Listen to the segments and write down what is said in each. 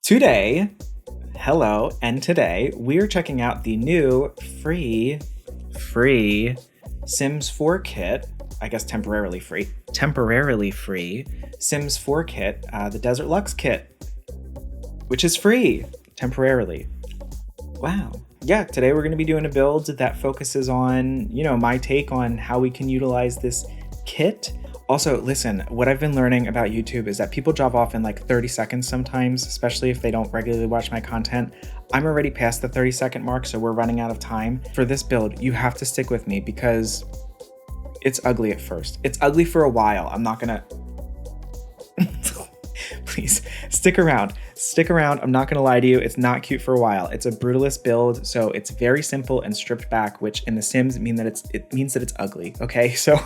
Today, hello, and today we're checking out the new free Sims 4 kit. I guess temporarily free Sims 4 kit, the Desert Luxe Kit, which is free temporarily. Wow. Yeah, today we're going to be doing a build that focuses on, my take on how we can utilize this kit. Also, listen, what I've been learning about YouTube is that people drop off in like 30 seconds sometimes, especially if they don't regularly watch my content. I'm already past the 30-second mark, so we're running out of time. For this build, you have to stick with me because it's ugly at first. It's ugly for a while. I'm not gonna... Please, stick around. Stick around. I'm not gonna lie to you. It's not cute for a while. It's a brutalist build, so it's very simple and stripped back, which in The Sims means that it's ugly, okay? So...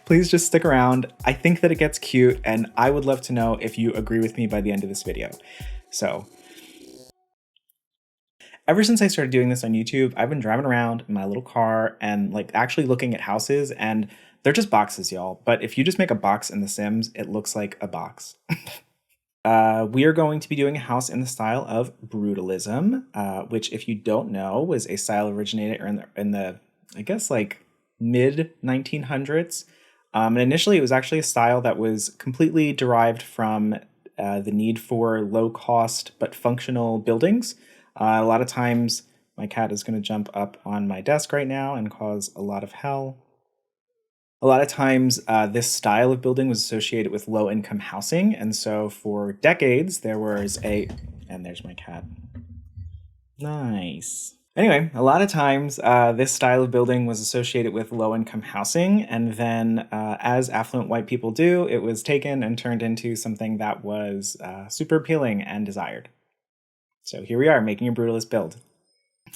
please just stick around. I think that it gets cute, and I would love to know if you agree with me by the end of this video. So, ever since I started doing this on YouTube, I've been driving around in my little car and like actually looking at houses, and they're just boxes, y'all. But if you just make a box in The Sims, it looks like a box. We are going to be doing a house in the style of Brutalism, which, if you don't know, was a style originated in the I guess, like, mid-1900s. And initially, it was actually a style that was completely derived from the need for low-cost but functional buildings. A lot of times, my cat is going to jump up on my desk right now and cause a lot of hell. A lot of times, this style of building was associated with low-income housing, and so for decades, there was a... And there's my cat. Nice. Anyway, a lot of times this style of building was associated with low-income housing, and then as affluent white people do, it was taken and turned into something that was super appealing and desired. So here we are, making a brutalist build.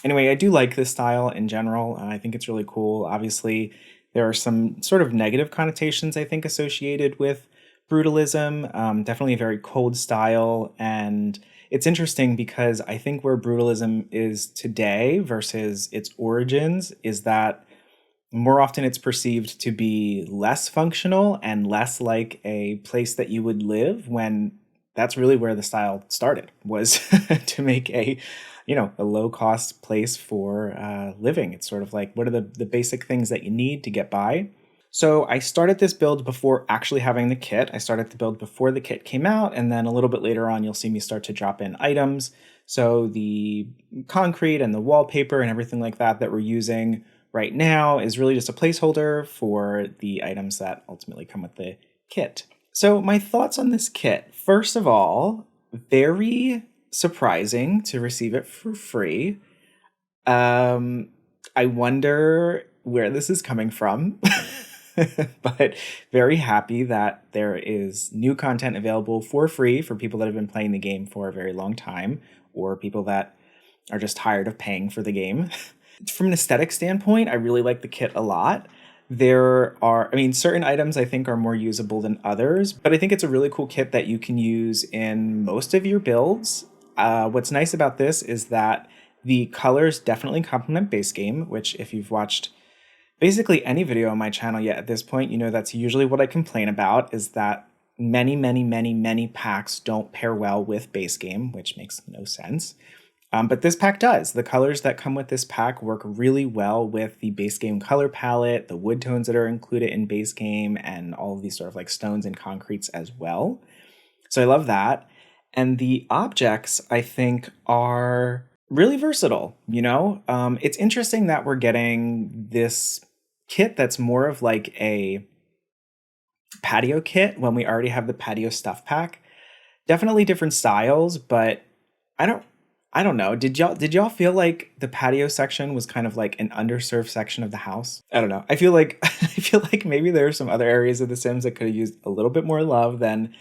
Anyway, I do like this style in general. I think it's really cool. Obviously, there are some sort of negative connotations, I think, associated with brutalism. Definitely a very cold style, and it's interesting because I think where brutalism is today versus its origins is that more often it's perceived to be less functional and less like a place that you would live, when that's really where the style started, was to make a low-cost place for living. It's sort of like, what are the basic things that you need to get by? So I started this build before actually having the kit. I started the build before the kit came out, and then a little bit later on, you'll see me start to drop in items. So the concrete and the wallpaper and everything like that we're using right now is really just a placeholder for the items that ultimately come with the kit. So my thoughts on this kit. First of all, very surprising to receive it for free. I wonder where this is coming from. But very happy that there is new content available for free for people that have been playing the game for a very long time, or people that are just tired of paying for the game. From an aesthetic standpoint, I really like the kit a lot. There are, certain items I think are more usable than others, but I think it's a really cool kit that you can use in most of your builds. What's nice about this is that the colors definitely complement base game, which if you've watched basically any video on my channel yet at this point, that's usually what I complain about, is that many packs don't pair well with base game, which makes no sense. But this pack does. The colors that come with this pack work really well with the base game color palette, the wood tones that are included in base game, and all of these sort of like stones and concretes as well. So I love that. And the objects, I think, are really versatile, It's interesting that we're getting this kit that's more of like a patio kit when we already have the patio stuff pack. Definitely different styles, but I don't know. Did y'all feel like the patio section was kind of like an underserved section of the house? I don't know. I feel like maybe there are some other areas of The Sims that could have used a little bit more love than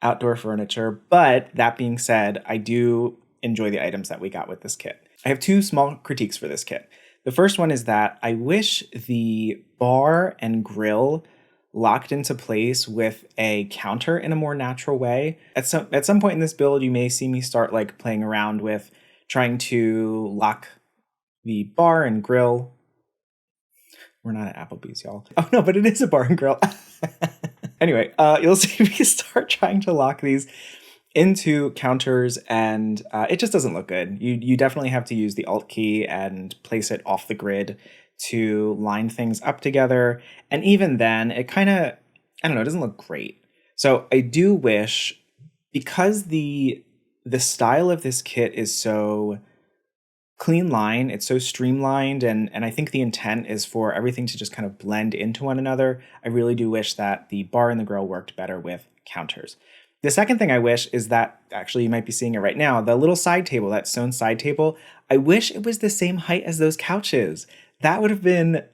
outdoor furniture. But that being said, I do enjoy the items that we got with this kit. I have two small critiques for this kit. The first one is that I wish the bar and grill locked into place with a counter in a more natural way. At some point in this build, you may see me start like playing around with trying to lock the bar and grill. We're not at Applebee's, y'all. Oh no, but it is a bar and grill. Anyway, you'll see me start trying to lock these into counters, and it just doesn't look good. You definitely have to use the Alt key and place it off the grid to line things up together. And even then, it kind of, I don't know, it doesn't look great. So I do wish, because the style of this kit is so clean line, it's so streamlined, and I think the intent is for everything to just kind of blend into one another. I really do wish that the bar and the grill worked better with counters. The second thing I wish is that, actually you might be seeing it right now, the little side table, that stone side table, I wish it was the same height as those couches. That would have been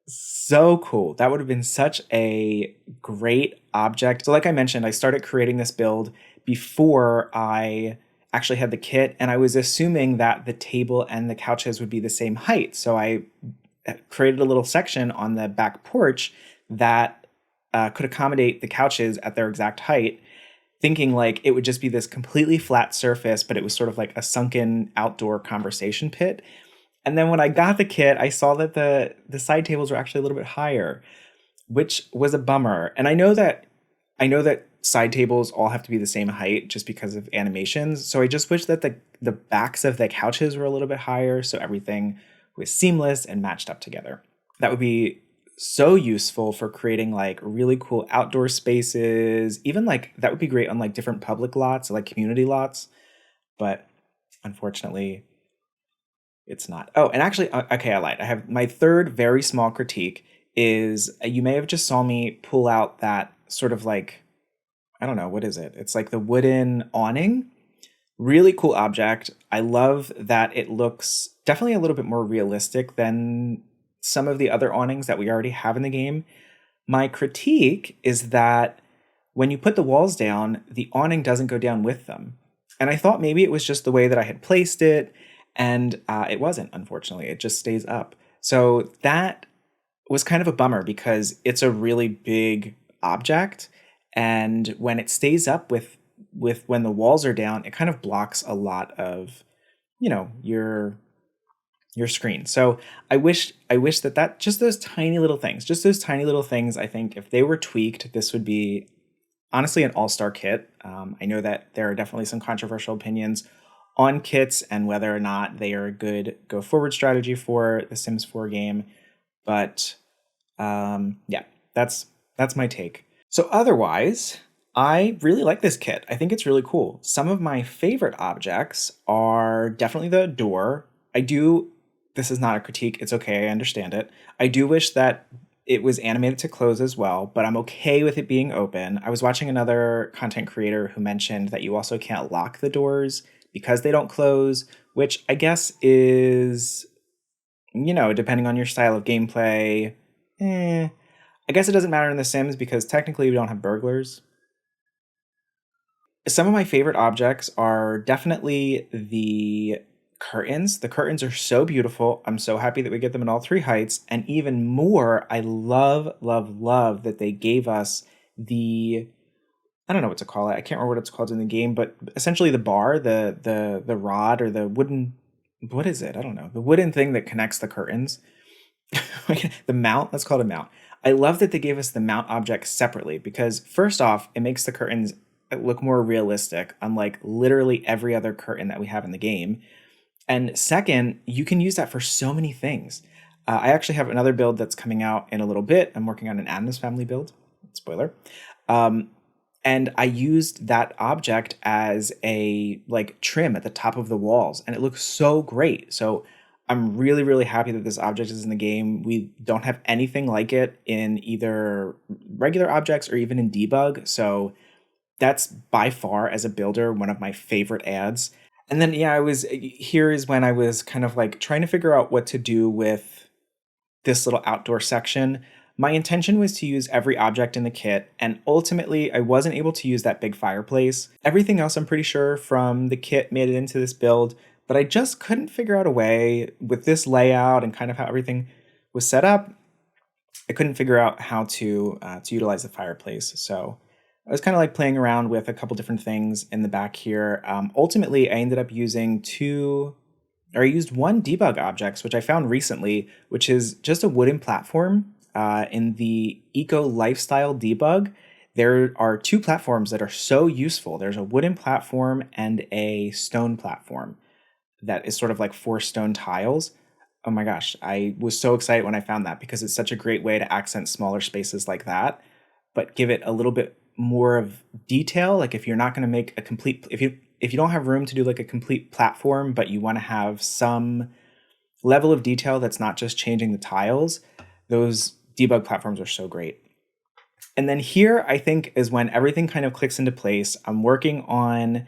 so cool. That would have been such a great object. So like I mentioned, I started creating this build before I actually had the kit, and I was assuming that the table and the couches would be the same height. So I created a little section on the back porch that could accommodate the couches at their exact height, thinking like it would just be this completely flat surface, but it was sort of like a sunken outdoor conversation pit. And then when I got the kit, I saw that the side tables were actually a little bit higher, which was a bummer. And I know that side tables all have to be the same height just because of animations. So I just wish that the backs of the couches were a little bit higher so everything was seamless and matched up together. That would be so useful for creating like really cool outdoor spaces. Even like that would be great on like different public lots, like community lots. But unfortunately, it's not. Oh, and actually, okay, I lied. I have my third very small critique is you may have just saw me pull out that sort of like, I don't know, what is it? It's like the wooden awning. Really cool object. I love that it looks definitely a little bit more realistic than some of the other awnings that we already have in the game. My critique is that when you put the walls down, the awning doesn't go down with them. And I thought maybe it was just the way that I had placed it, and it wasn't, unfortunately. It just stays up. So that was kind of a bummer because it's a really big object, and when it stays up with when the walls are down, it kind of blocks a lot of, your screen. So I wish that just those tiny little things, I think if they were tweaked, this would be honestly an all-star kit. I know that there are definitely some controversial opinions on kits and whether or not they are a good go forward strategy for the Sims 4 game, but yeah, that's my take. So otherwise, I really like this kit. I think it's really cool. Some of my favorite objects are definitely the door. This is not a critique, it's okay, I understand it. I do wish that it was animated to close as well, but I'm okay with it being open. I was watching another content creator who mentioned that you also can't lock the doors because they don't close, which I guess is, depending on your style of gameplay, I guess it doesn't matter in The Sims because technically we don't have burglars. Some of my favorite objects are definitely the curtains. The curtains are so beautiful. I'm so happy that we get them in all three heights. And even more, I love, love, love that they gave us I don't know what to call it. I can't remember what it's called in the game, but essentially the bar, the rod or the wooden, what is it? I don't know. The wooden thing that connects the curtains. The mount, let's call it a mount. I love that they gave us the mount object separately because first off, it makes the curtains look more realistic, unlike literally every other curtain that we have in the game. And second, you can use that for so many things. I actually have another build that's coming out in a little bit. I'm working on an Addams Family build. Spoiler. And I used that object as a like trim at the top of the walls, and it looks so great. So I'm really, really happy that this object is in the game. We don't have anything like it in either regular objects or even in debug. So that's by far, as a builder, one of my favorite adds. And then, yeah, here is when I was kind of like trying to figure out what to do with this little outdoor section. My intention was to use every object in the kit, and ultimately I wasn't able to use that big fireplace. Everything else I'm pretty sure from the kit made it into this build, but I just couldn't figure out a way with this layout and kind of how everything was set up. I couldn't figure out how to utilize the fireplace. So I was kind of like playing around with a couple different things in the back here. Ultimately, I ended up using I used one debug objects, which I found recently, which is just a wooden platform in the Eco Lifestyle debug. There are two platforms that are so useful. There's a wooden platform and a stone platform that is sort of like 4 stone tiles. Oh my gosh, I was so excited when I found that because it's such a great way to accent smaller spaces like that, but give it a little bit more of detail. Like if you're not going to make a complete, if you don't have room to do like a complete platform, but you want to have some level of detail that's not just changing the tiles, those debug platforms are so great. And then here, I think, is when everything kind of clicks into place. I'm working on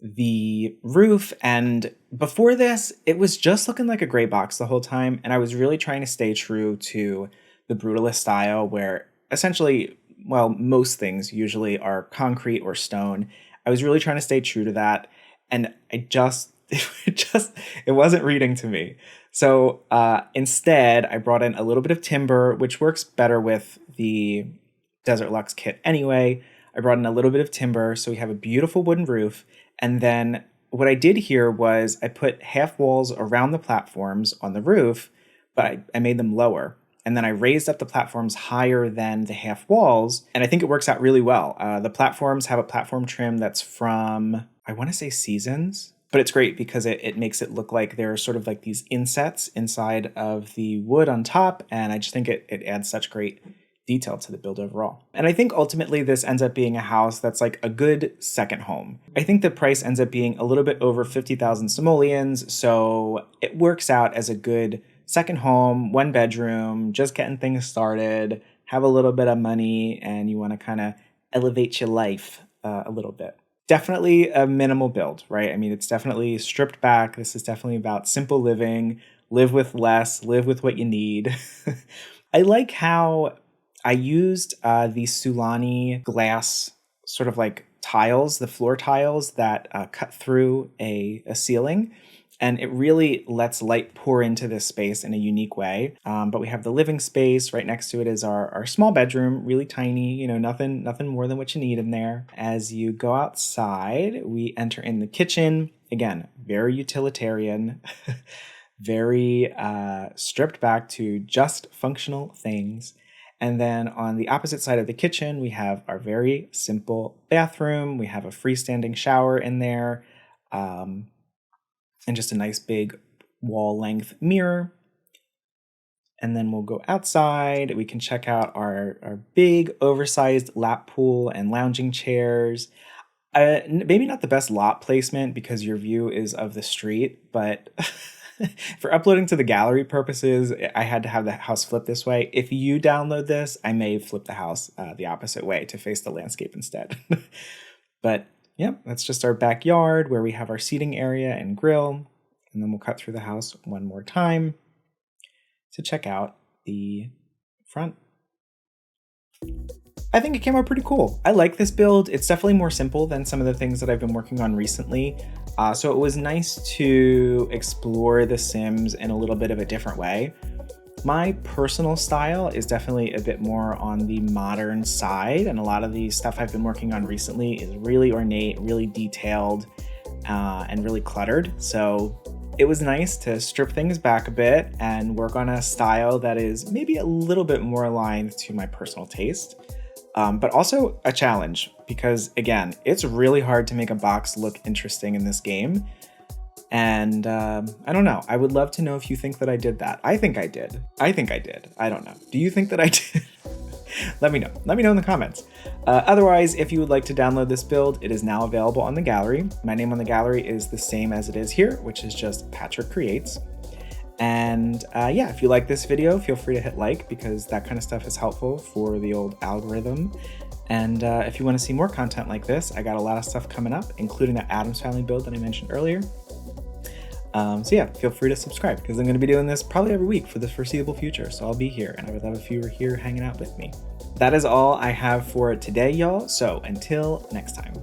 the roof, and before this, it was just looking like a gray box the whole time, and I was really trying to stay true to the Brutalist style, where essentially, well, most things usually are concrete or stone. I was really trying to stay true to that, and it wasn't reading to me. So instead, I brought in a little bit of timber, which works better with the Desert Luxe Kit anyway. I brought in a little bit of timber, so we have a beautiful wooden roof. And then what I did here was I put half walls around the platforms on the roof, but I made them lower. And then I raised up the platforms higher than the half walls. And I think it works out really well. The platforms have a platform trim that's from, I want to say Seasons, but it's great because it makes it look like there are sort of like these insets inside of the wood on top. And I just think it adds such great detail to the build overall. And I think ultimately this ends up being a house that's like a good second home. I think the price ends up being a little bit over 50,000 simoleons, so it works out as a good second home, 1 bedroom, just getting things started, have a little bit of money, and you want to kind of elevate your life a little bit. Definitely a minimal build, right? I mean, it's definitely stripped back. This is definitely about simple living, live with less, live with what you need. I like how I used the Sulani glass sort of like tiles, the floor tiles that cut through a ceiling. And it really lets light pour into this space in a unique way. But we have the living space. Right next to it is our small bedroom, really tiny, you know, nothing more than what you need in there. As you go outside, we enter in the kitchen. Again, very utilitarian, very stripped back to just functional things. And then on the opposite side of the kitchen, we have our very simple bathroom. We have a freestanding shower in there, and just a nice big wall length mirror. And then we'll go outside. We can check out our big oversized lap pool and lounging chairs. Maybe not the best lot placement because your view is of the street, but for uploading to the gallery purposes, I had to have the house flip this way. If you download this, I may flip the house the opposite way to face the landscape instead. But yeah, that's just our backyard where we have our seating area and grill. And then we'll cut through the house one more time to check out the front. I think it came out pretty cool. I like this build. It's definitely more simple than some of the things that I've been working on recently. So it was nice to explore The Sims in a little bit of a different way. My personal style is definitely a bit more on the modern side, and a lot of the stuff I've been working on recently is really ornate, really detailed, and really cluttered. So it was nice to strip things back a bit and work on a style that is maybe a little bit more aligned to my personal taste. But also a challenge because, again, it's really hard to make a box look interesting in this game. And I don't know. I would love to know if you think that I did that. I think I did. I don't know. Do you think that I did? Let me know. Let me know in the comments. Otherwise, if you would like to download this build, it is now available on the gallery. My name on the gallery is the same as it is here, which is just Patrick Creates. And yeah, if you like this video, feel free to hit like because that kind of stuff is helpful for the old algorithm. And if you want to see more content like this, I got a lot of stuff coming up, including that Addams Family build that I mentioned earlier. So yeah, feel free to subscribe because I'm going to be doing this probably every week for the foreseeable future. So I'll be here and I would love if you were here hanging out with me. That is all I have for today, y'all. So until next time.